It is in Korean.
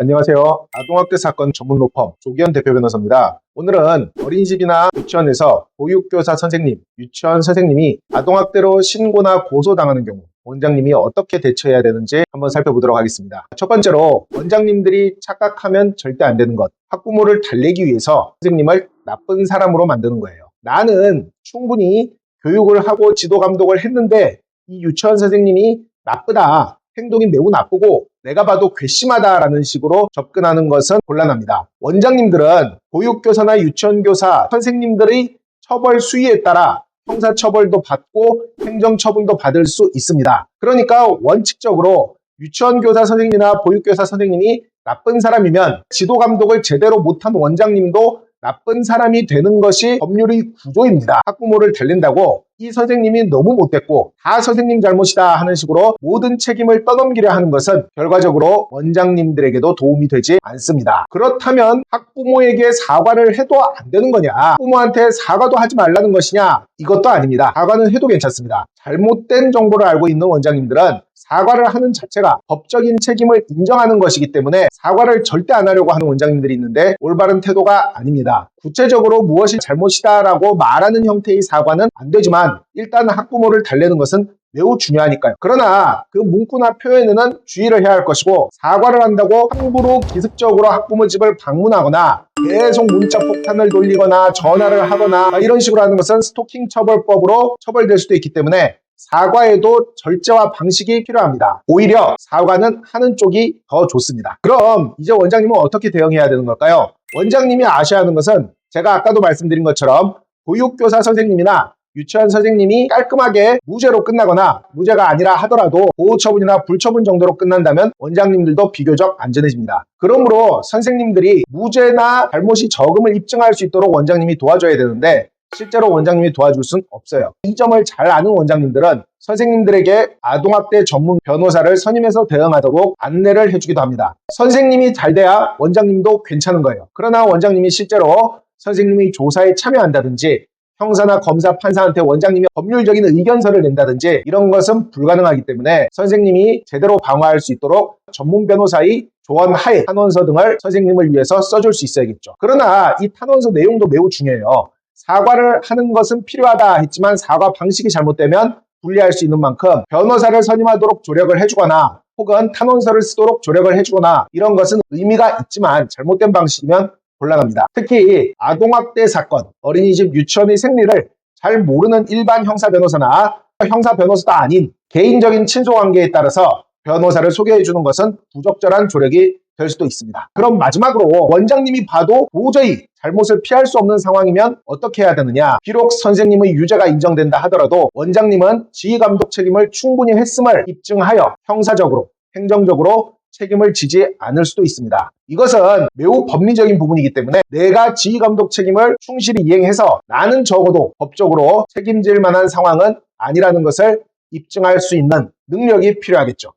안녕하세요. 아동학대 사건 전문 로펌 조기현 대표 변호사입니다. 오늘은 어린이집이나 유치원에서 보육교사 선생님, 유치원 선생님이 아동학대로 신고나 고소당하는 경우 원장님이 어떻게 대처해야 되는지 한번 살펴보도록 하겠습니다. 첫 번째로 원장님들이 착각하면 절대 안 되는 것, 학부모를 달래기 위해서 선생님을 나쁜 사람으로 만드는 거예요. 나는 충분히 교육을 하고 지도 감독을 했는데 이 유치원 선생님이 나쁘다, 행동이 매우 나쁘고 내가 봐도 괘씸하다라는 식으로 접근하는 것은 곤란합니다. 원장님들은 보육교사나 유치원교사 선생님들의 처벌 수위에 따라 형사처벌도 받고 행정처분도 받을 수 있습니다. 그러니까 원칙적으로 유치원교사 선생님이나 보육교사 선생님이 나쁜 사람이면 지도감독을 제대로 못한 원장님도 나쁜 사람이 되는 것이 법률의 구조입니다. 학부모를 달랜다고 이 선생님이 너무 못됐고 다 선생님 잘못이다 하는 식으로 모든 책임을 떠넘기려 하는 것은 결과적으로 원장님들에게도 도움이 되지 않습니다. 그렇다면 학부모에게 사과를 해도 안 되는 거냐? 학부모한테 사과도 하지 말라는 것이냐? 이것도 아닙니다. 사과는 해도 괜찮습니다. 잘못된 정보를 알고 있는 원장님들은 사과를 하는 자체가 법적인 책임을 인정하는 것이기 때문에 사과를 절대 안 하려고 하는 원장님들이 있는데 올바른 태도가 아닙니다. 구체적으로 무엇이 잘못이다라고 말하는 형태의 사과는 안 되지만 일단 학부모를 달래는 것은 매우 중요하니까요. 그러나 그 문구나 표현에는 주의를 해야 할 것이고 사과를 한다고 함부로 기습적으로 학부모 집을 방문하거나 계속 문자 폭탄을 돌리거나 전화를 하거나 이런 식으로 하는 것은 스토킹 처벌법으로 처벌될 수도 있기 때문에 사과에도 절제와 방식이 필요합니다. 오히려 사과는 하는 쪽이 더 좋습니다. 그럼 이제 원장님은 어떻게 대응해야 되는 걸까요? 원장님이 아셔야 하는 것은 제가 아까도 말씀드린 것처럼 보육교사 선생님이나 유치원 선생님이 깔끔하게 무죄로 끝나거나 무죄가 아니라 하더라도 보호처분이나 불처분 정도로 끝난다면 원장님들도 비교적 안전해집니다. 그러므로 선생님들이 무죄나 잘못이 적음을 입증할 수 있도록 원장님이 도와줘야 되는데 실제로 원장님이 도와줄 순 없어요. 이 점을 잘 아는 원장님들은 선생님들에게 아동학대 전문 변호사를 선임해서 대응하도록 안내를 해주기도 합니다. 선생님이 잘 돼야 원장님도 괜찮은 거예요. 그러나 원장님이 실제로 선생님이 조사에 참여한다든지 형사나 검사, 판사한테 원장님이 법률적인 의견서를 낸다든지 이런 것은 불가능하기 때문에 선생님이 제대로 방어할 수 있도록 전문 변호사의 조언 하에 탄원서 등을 선생님을 위해서 써줄 수 있어야겠죠. 그러나 이 탄원서 내용도 매우 중요해요. 사과를 하는 것은 필요하다 했지만 사과 방식이 잘못되면 불리할 수 있는 만큼 변호사를 선임하도록 조력을 해주거나 혹은 탄원서를 쓰도록 조력을 해주거나 이런 것은 의미가 있지만 잘못된 방식이면 곤란합니다. 특히 아동학대 사건, 어린이집 유치원의 생리를 잘 모르는 일반 형사 변호사나 형사 변호사도 아닌 개인적인 친소관계에 따라서 변호사를 소개해주는 것은 부적절한 조력이 될 수도 있습니다. 그럼 마지막으로 원장님이 봐도 도저히 잘못을 피할 수 없는 상황이면 어떻게 해야 되느냐? 비록 선생님의 유죄가 인정된다 하더라도 원장님은 지휘감독 책임을 충분히 했음을 입증하여 형사적으로, 행정적으로 책임을 지지 않을 수도 있습니다. 이것은 매우 법리적인 부분이기 때문에 내가 지휘감독 책임을 충실히 이행해서 나는 적어도 법적으로 책임질 만한 상황은 아니라는 것을 입증할 수 있는 능력이 필요하겠죠.